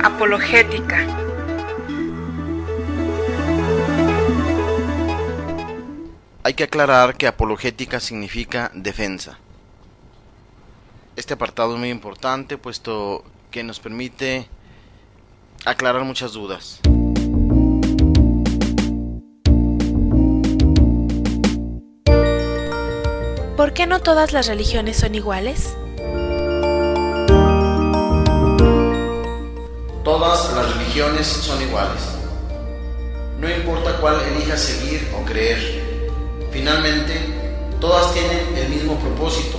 Apologética. Hay que aclarar que apologética significa defensa. Este apartado es muy importante puesto que nos permite aclarar muchas dudas. ¿Por qué no todas las religiones son iguales? Todas las religiones son iguales. No importa cuál elijas seguir o creer. Finalmente, todas tienen el mismo propósito.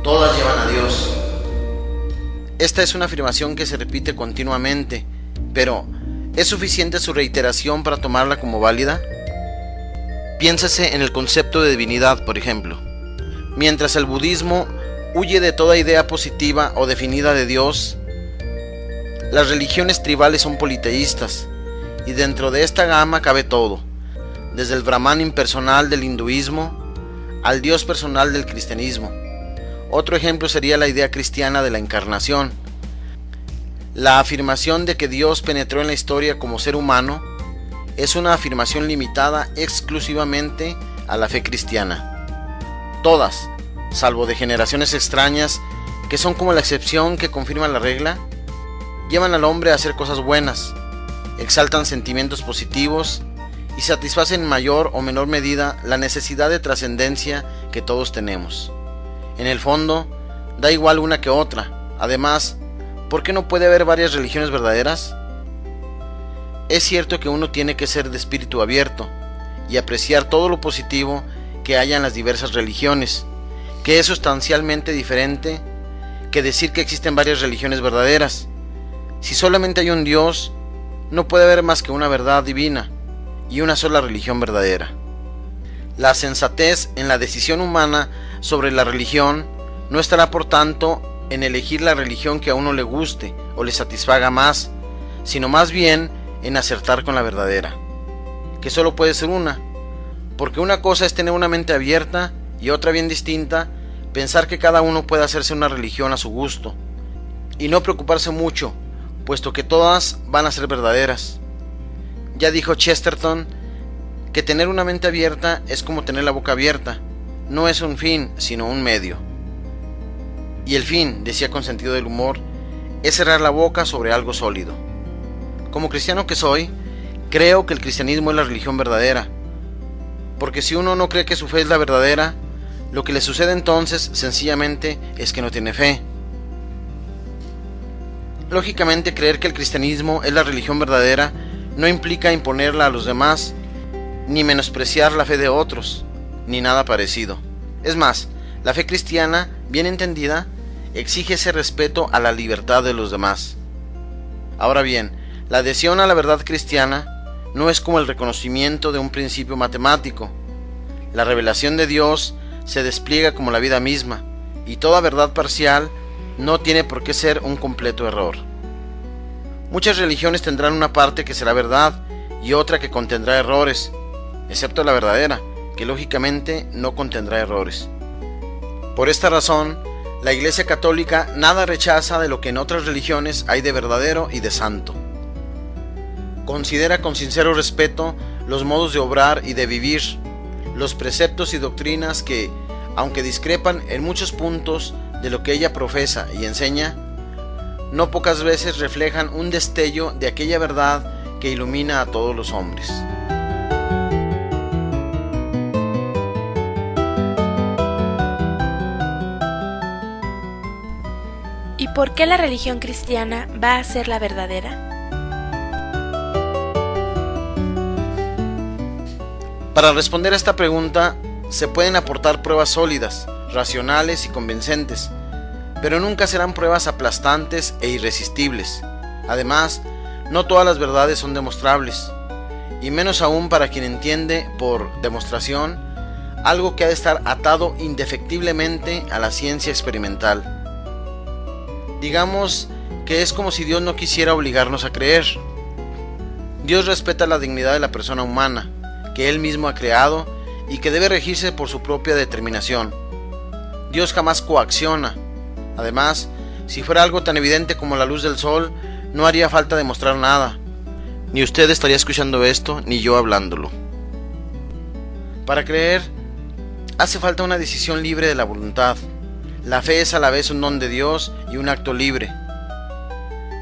Todas llevan a Dios. Esta es una afirmación que se repite continuamente, pero ¿es suficiente su reiteración para tomarla como válida? Piénsese en el concepto de divinidad, por ejemplo. Mientras el budismo huye de toda idea positiva o definida de Dios, las religiones tribales son politeístas, y dentro de esta gama cabe todo, desde el Brahman impersonal del hinduismo al Dios personal del cristianismo. Otro ejemplo sería la idea cristiana de la encarnación. La afirmación de que Dios penetró en la historia como ser humano es una afirmación limitada exclusivamente a la fe cristiana. Todas, salvo de generaciones extrañas, que son como la excepción que confirma la regla, llevan al hombre a hacer cosas buenas, exaltan sentimientos positivos y satisfacen en mayor o menor medida la necesidad de trascendencia que todos tenemos. En el fondo, da igual una que otra. Además, ¿por qué no puede haber varias religiones verdaderas? Es cierto que uno tiene que ser de espíritu abierto y apreciar todo lo positivo que haya en las diversas religiones, que es sustancialmente diferente que decir que existen varias religiones verdaderas. Si solamente hay un Dios, no puede haber más que una verdad divina y una sola religión verdadera. La sensatez en la decisión humana sobre la religión no estará, por tanto, en elegir la religión que a uno le guste o le satisfaga más, sino más bien en acertar con la verdadera, que solo puede ser una, porque una cosa es tener una mente abierta y otra bien distinta, pensar que cada uno puede hacerse una religión a su gusto, y no preocuparse mucho, puesto que todas van a ser verdaderas. Ya dijo Chesterton que tener una mente abierta es como tener la boca abierta, no es un fin, sino un medio. Y el fin, decía con sentido del humor, es cerrar la boca sobre algo sólido. Como cristiano que soy, creo que el cristianismo es la religión verdadera, porque si uno no cree que su fe es la verdadera, lo que le sucede entonces sencillamente es que no tiene fe. Lógicamente, creer que el cristianismo es la religión verdadera no implica imponerla a los demás, ni menospreciar la fe de otros, ni nada parecido. Es más, la fe cristiana, bien entendida, exige ese respeto a la libertad de los demás. Ahora bien, la adhesión a la verdad cristiana no es como el reconocimiento de un principio matemático. La revelación de Dios se despliega como la vida misma, y toda verdad parcial no tiene por qué ser un completo error. Muchas religiones tendrán una parte que será verdad y otra que contendrá errores, excepto la verdadera, que lógicamente no contendrá errores. Por esta razón, la Iglesia Católica nada rechaza de lo que en otras religiones hay de verdadero y de santo. Considera con sincero respeto los modos de obrar y de vivir, los preceptos y doctrinas que, aunque discrepan en muchos puntos de lo que ella profesa y enseña, no pocas veces reflejan un destello de aquella verdad que ilumina a todos los hombres. ¿Y por qué la religión cristiana va a ser la verdadera? Para responder a esta pregunta, se pueden aportar pruebas sólidas, racionales y convincentes, pero nunca serán pruebas aplastantes e irresistibles. Además, no todas las verdades son demostrables, y menos aún para quien entiende por demostración algo que ha de estar atado indefectiblemente a la ciencia experimental. Digamos que es como si Dios no quisiera obligarnos a creer. Dios respeta la dignidad de la persona humana, que Él mismo ha creado y que debe regirse por su propia determinación. Dios jamás coacciona. Además, si fuera algo tan evidente como la luz del sol, no haría falta demostrar nada. Ni usted estaría escuchando esto, ni yo hablándolo. Para creer, hace falta una decisión libre de la voluntad. La fe es a la vez un don de Dios y un acto libre.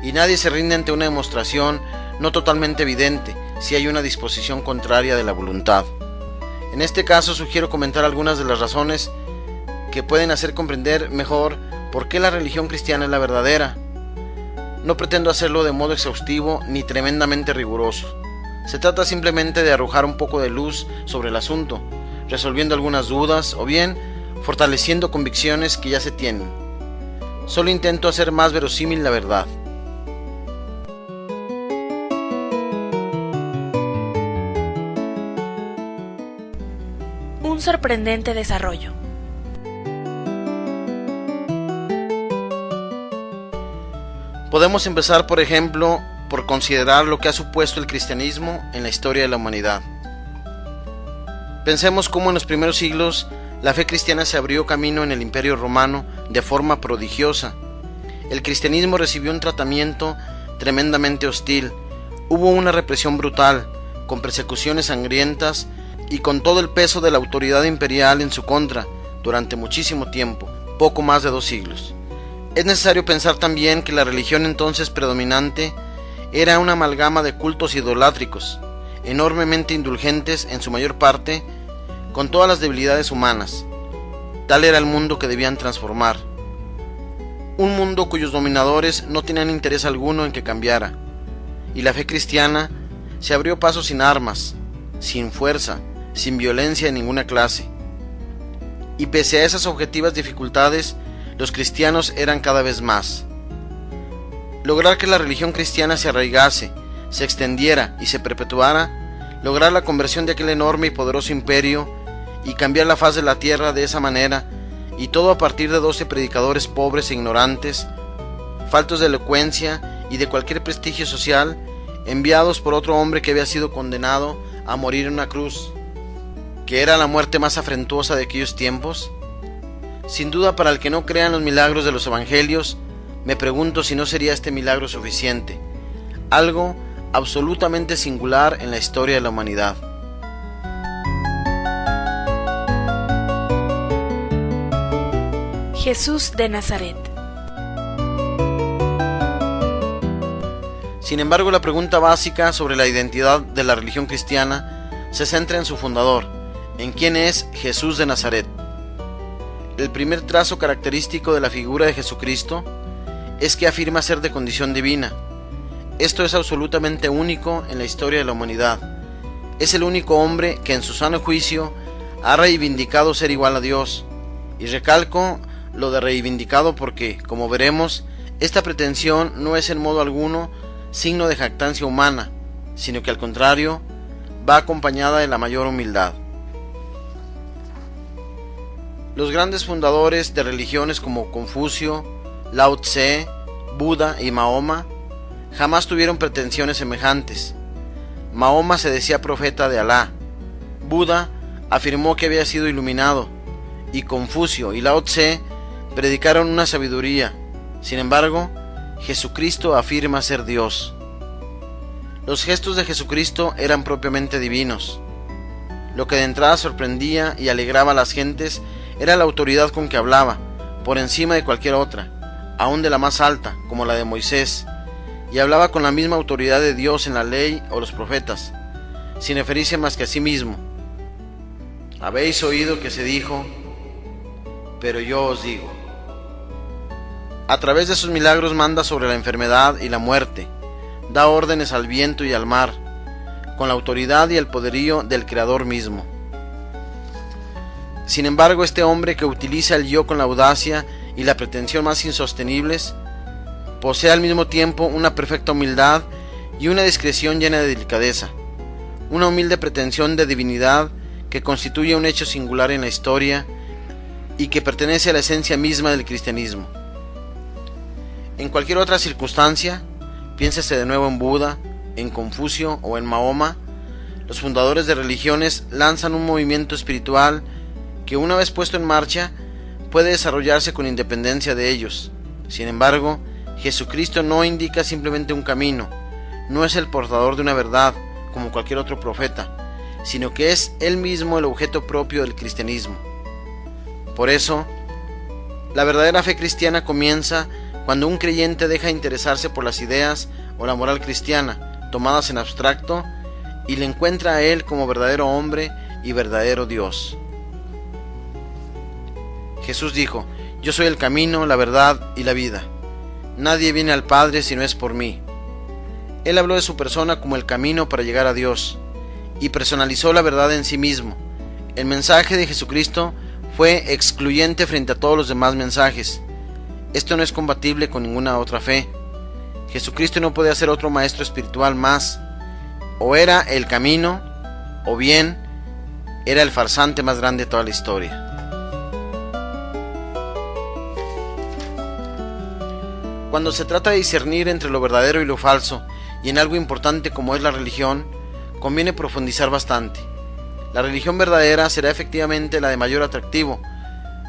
Y nadie se rinde ante una demostración no totalmente evidente si hay una disposición contraria de la voluntad. En este caso sugiero comentar algunas de las razones que pueden hacer comprender mejor por qué la religión cristiana es la verdadera. No pretendo hacerlo de modo exhaustivo ni tremendamente riguroso. Se trata simplemente de arrojar un poco de luz sobre el asunto, resolviendo algunas dudas o bien fortaleciendo convicciones que ya se tienen. Solo intento hacer más verosímil la verdad. Un sorprendente desarrollo. Podemos empezar, por ejemplo, por considerar lo que ha supuesto el cristianismo en la historia de la humanidad. Pensemos cómo en los primeros siglos la fe cristiana se abrió camino en el Imperio Romano de forma prodigiosa. El cristianismo recibió un tratamiento tremendamente hostil. Hubo una represión brutal, con persecuciones sangrientas y con todo el peso de la autoridad imperial en su contra durante muchísimo tiempo, poco más de 2 siglos. Es necesario pensar también que la religión entonces predominante era una amalgama de cultos idolátricos, enormemente indulgentes en su mayor parte, con todas las debilidades humanas. Tal era el mundo que debían transformar. Un mundo cuyos dominadores no tenían interés alguno en que cambiara. Y la fe cristiana se abrió paso sin armas, sin fuerza, sin violencia de ninguna clase. Y pese a esas objetivas dificultades, los cristianos eran cada vez más. Lograr que la religión cristiana se arraigase, se extendiera y se perpetuara, lograr la conversión de aquel enorme y poderoso imperio y cambiar la faz de la tierra de esa manera, y todo a partir de 12 predicadores pobres e ignorantes, faltos de elocuencia y de cualquier prestigio social, enviados por otro hombre que había sido condenado a morir en una cruz, que era la muerte más afrentosa de aquellos tiempos. Sin duda, para el que no crea en los milagros de los evangelios, me pregunto si no sería este milagro suficiente, algo absolutamente singular en la historia de la humanidad. Jesús de Nazaret. Sin embargo, la pregunta básica sobre la identidad de la religión cristiana se centra en su fundador, en quién es Jesús de Nazaret. El primer trazo característico de la figura de Jesucristo es que afirma ser de condición divina. Esto es absolutamente único en la historia de la humanidad. Es el único hombre que en su sano juicio ha reivindicado ser igual a Dios. Y recalco lo de reivindicado porque, como veremos, esta pretensión no es en modo alguno signo de jactancia humana, sino que al contrario, va acompañada de la mayor humildad. Los grandes fundadores de religiones como Confucio, Lao Tse, Buda y Mahoma jamás tuvieron pretensiones semejantes. Mahoma se decía profeta de Alá, Buda afirmó que había sido iluminado, y Confucio y Lao Tse predicaron una sabiduría. Sin embargo, Jesucristo afirma ser Dios. Los gestos de Jesucristo eran propiamente divinos. Lo que de entrada sorprendía y alegraba a las gentes era la autoridad con que hablaba, por encima de cualquier otra, aun de la más alta, como la de Moisés, y hablaba con la misma autoridad de Dios en la ley o los profetas, sin referirse más que a sí mismo. Habéis oído que se dijo, pero yo os digo. A través de sus milagros manda sobre la enfermedad y la muerte, da órdenes al viento y al mar, con la autoridad y el poderío del Creador mismo. Sin embargo, este hombre que utiliza el yo con la audacia y la pretensión más insostenibles, posee al mismo tiempo una perfecta humildad y una discreción llena de delicadeza, una humilde pretensión de divinidad que constituye un hecho singular en la historia y que pertenece a la esencia misma del cristianismo. En cualquier otra circunstancia, piénsese de nuevo en Buda, en Confucio o en Mahoma, los fundadores de religiones lanzan un movimiento espiritual que, una vez puesto en marcha, puede desarrollarse con independencia de ellos. Sin embargo, Jesucristo no indica simplemente un camino, no es el portador de una verdad como cualquier otro profeta, sino que es Él mismo el objeto propio del cristianismo. Por eso, la verdadera fe cristiana comienza cuando un creyente deja de interesarse por las ideas o la moral cristiana, tomadas en abstracto, y le encuentra a Él como verdadero hombre y verdadero Dios. Jesús dijo: yo soy el camino, la verdad y la vida. Nadie viene al Padre si no es por mí. Él habló de su persona como el camino para llegar a Dios, y personalizó la verdad en sí mismo. El mensaje de Jesucristo fue excluyente frente a todos los demás mensajes. Esto no es compatible con ninguna otra fe. Jesucristo no podía ser otro maestro espiritual más. O era el camino, o bien era el farsante más grande de toda la historia. Cuando se trata de discernir entre lo verdadero y lo falso, y en algo importante como es la religión, conviene profundizar bastante. La religión verdadera será efectivamente la de mayor atractivo,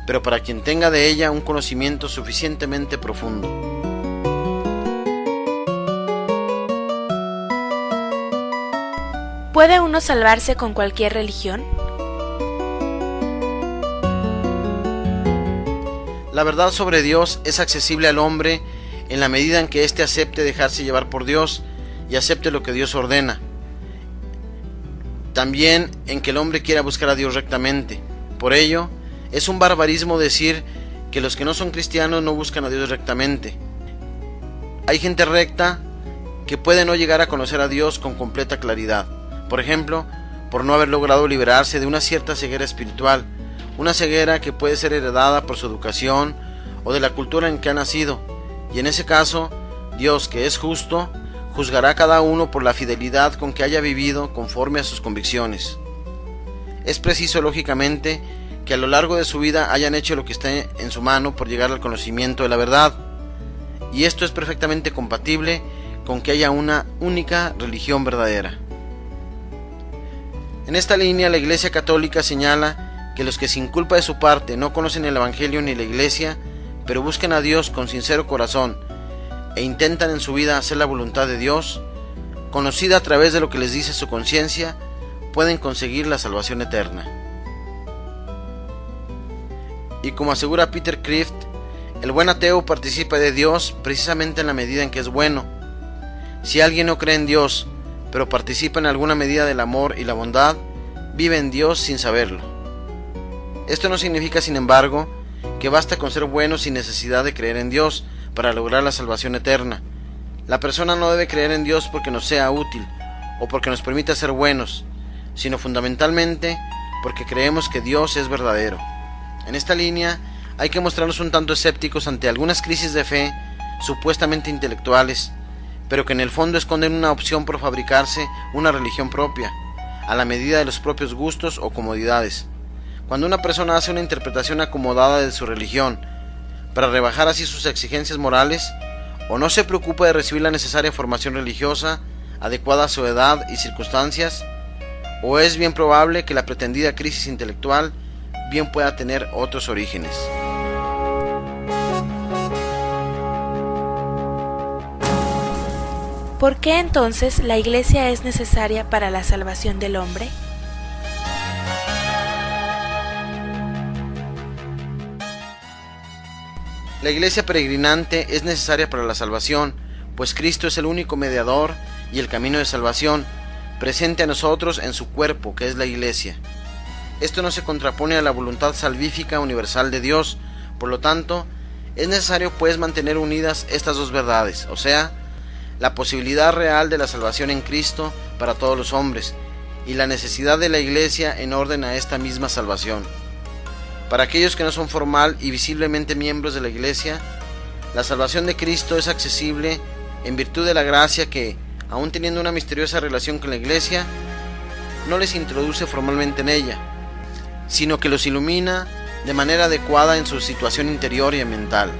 pero para quien tenga de ella un conocimiento suficientemente profundo. ¿Puede uno salvarse con cualquier religión? La verdad sobre Dios es accesible al hombre en la medida en que éste acepte dejarse llevar por Dios y acepte lo que Dios ordena. También en que el hombre quiera buscar a Dios rectamente. Por ello, es un barbarismo decir que los que no son cristianos no buscan a Dios rectamente. Hay gente recta que puede no llegar a conocer a Dios con completa claridad. Por ejemplo, por no haber logrado liberarse de una cierta ceguera espiritual, una ceguera que puede ser heredada por su educación o de la cultura en que ha nacido, y en ese caso, Dios, que es justo, juzgará a cada uno por la fidelidad con que haya vivido conforme a sus convicciones. Es preciso, lógicamente, que a lo largo de su vida hayan hecho lo que esté en su mano por llegar al conocimiento de la verdad, y esto es perfectamente compatible con que haya una única religión verdadera. En esta línea, la Iglesia Católica señala que los que sin culpa de su parte no conocen el Evangelio ni la Iglesia, pero buscan a Dios con sincero corazón e intentan en su vida hacer la voluntad de Dios, conocida a través de lo que les dice su conciencia, pueden conseguir la salvación eterna. Y como asegura Peter Kreeft, el buen ateo participa de Dios precisamente en la medida en que es bueno. Si alguien no cree en Dios, pero participa en alguna medida del amor y la bondad, vive en Dios sin saberlo. Esto no significa, sin embargo, que basta con ser bueno sin necesidad de creer en Dios para lograr la salvación eterna. La persona no debe creer en Dios porque nos sea útil o porque nos permita ser buenos, sino fundamentalmente porque creemos que Dios es verdadero. En esta línea hay que mostrarnos un tanto escépticos ante algunas crisis de fe supuestamente intelectuales, pero que en el fondo esconden una opción por fabricarse una religión propia, a la medida de los propios gustos o comodidades. Cuando una persona hace una interpretación acomodada de su religión, para rebajar así sus exigencias morales, o no se preocupa de recibir la necesaria formación religiosa, adecuada a su edad y circunstancias, o es bien probable que la pretendida crisis intelectual bien pueda tener otros orígenes. ¿Por qué entonces la Iglesia es necesaria para la salvación del hombre? La Iglesia peregrinante es necesaria para la salvación, pues Cristo es el único mediador y el camino de salvación, presente a nosotros en su cuerpo, que es la Iglesia. Esto no se contrapone a la voluntad salvífica universal de Dios, por lo tanto, es necesario pues mantener unidas estas dos verdades, o sea, la posibilidad real de la salvación en Cristo para todos los hombres, y la necesidad de la Iglesia en orden a esta misma salvación. Para aquellos que no son formal y visiblemente miembros de la Iglesia, la salvación de Cristo es accesible en virtud de la gracia que, aun teniendo una misteriosa relación con la Iglesia, no les introduce formalmente en ella, sino que los ilumina de manera adecuada en su situación interior y mental.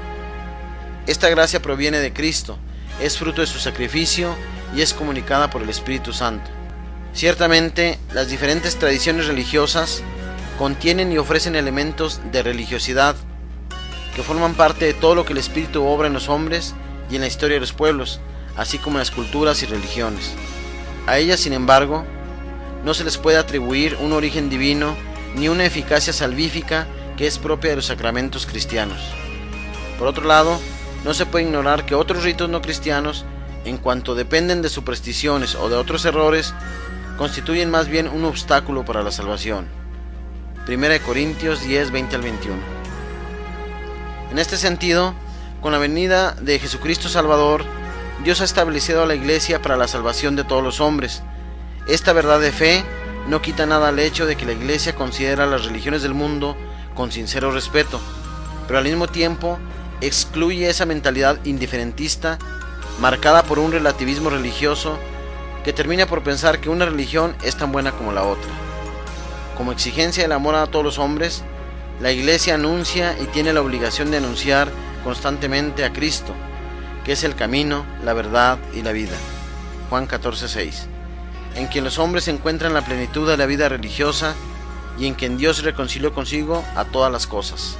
Esta gracia proviene de Cristo, es fruto de su sacrificio y es comunicada por el Espíritu Santo. Ciertamente, las diferentes tradiciones religiosas contienen y ofrecen elementos de religiosidad que forman parte de todo lo que el Espíritu obra en los hombres y en la historia de los pueblos, así como en las culturas y religiones. A ellas, sin embargo, no se les puede atribuir un origen divino ni una eficacia salvífica que es propia de los sacramentos cristianos. Por otro lado, no se puede ignorar que otros ritos no cristianos, en cuanto dependen de supersticiones o de otros errores, constituyen más bien un obstáculo para la salvación. 1 Corintios 10, 20 al 21. En este sentido, con la venida de Jesucristo Salvador, Dios ha establecido a la Iglesia para la salvación de todos los hombres. Esta verdad de fe no quita nada al hecho de que la Iglesia considera las religiones del mundo con sincero respeto, pero al mismo tiempo excluye esa mentalidad indiferentista marcada por un relativismo religioso que termina por pensar que una religión es tan buena como la otra. Como exigencia del amor a todos los hombres, la Iglesia anuncia y tiene la obligación de anunciar constantemente a Cristo, que es el camino, la verdad y la vida. Juan 14:6. En quien los hombres encuentran la plenitud de la vida religiosa y en quien Dios reconcilió consigo a todas las cosas.